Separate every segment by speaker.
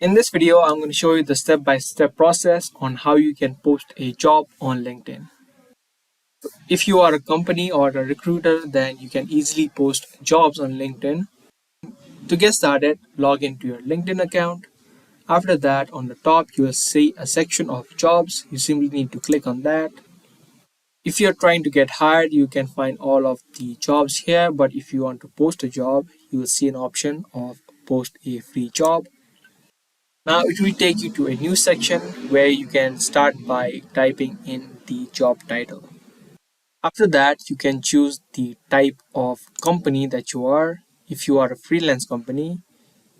Speaker 1: In this video, I'm going to show you the step-by-step process on how you can post a job on LinkedIn. If you are a company or a recruiter, then you can easily post jobs on LinkedIn. To get started, log into your LinkedIn account. After that, on the top, you will see a section of jobs. You simply need to click on that. If you're trying to get hired, you can find all of the jobs here, but if you want to post a job, you will see an option of post a free job. Now it will take you to a new section where you can start by typing in the job title. After that, you can choose the type of company that you are. If you are a freelance company,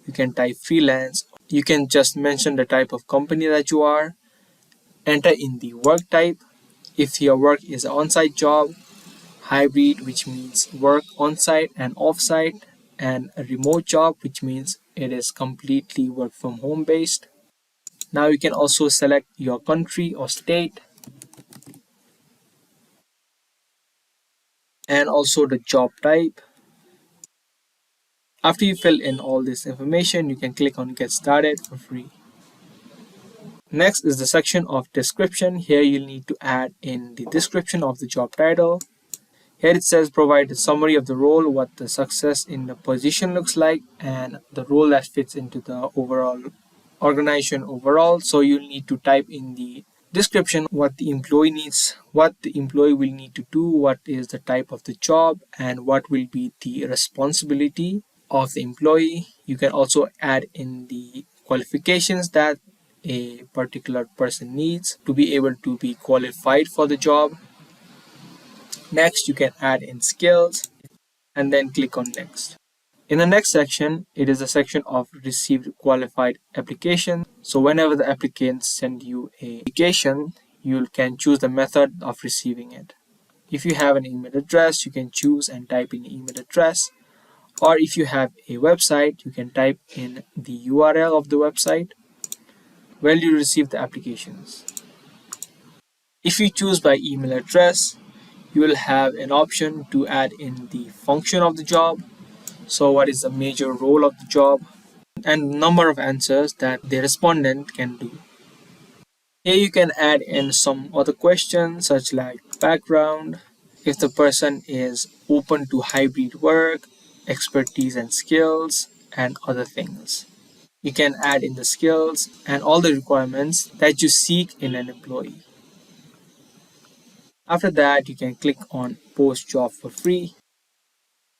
Speaker 1: you can type freelance. You can just mention the type of company that you are. Enter in the work type. If your work is an on-site job, hybrid, which means work on-site and off-site, and a remote job, which means it is completely work from home based. Now you can also select your country or state and also the job type. After you fill in all this information, you can click on Get Started for free. Next is the section of description. Here you'll need to add in the description of the job title. Here it says provide a summary of the role, what the success in the position looks like, and the role that fits into the overall organization overall. So you'll need to type in the description what the employee needs, what the employee will need to do, what is the type of the job, and what will be the responsibility of the employee. You can also add in the qualifications that a particular person needs to be able to be qualified for the job. Next, you can add in skills and then click on next. In the next section, it is a section of received qualified application. So whenever the applicants send you a application, you can choose the method of receiving it. If you have an email address, you can choose and type in email address. Or if you have a website, you can type in the URL of the website where you receive the applications. If you choose by email address, you will have an option to add in the function of the job. So what is the major role of the job and number of answers that the respondent can do. Here you can add in some other questions such like background, if the person is open to hybrid work, expertise and skills, and other things. You can add in the skills and all the requirements that you seek in an employee. After that, you can click on post job for free.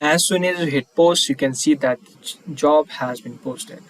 Speaker 1: As soon as you hit post, you can see that the job has been posted.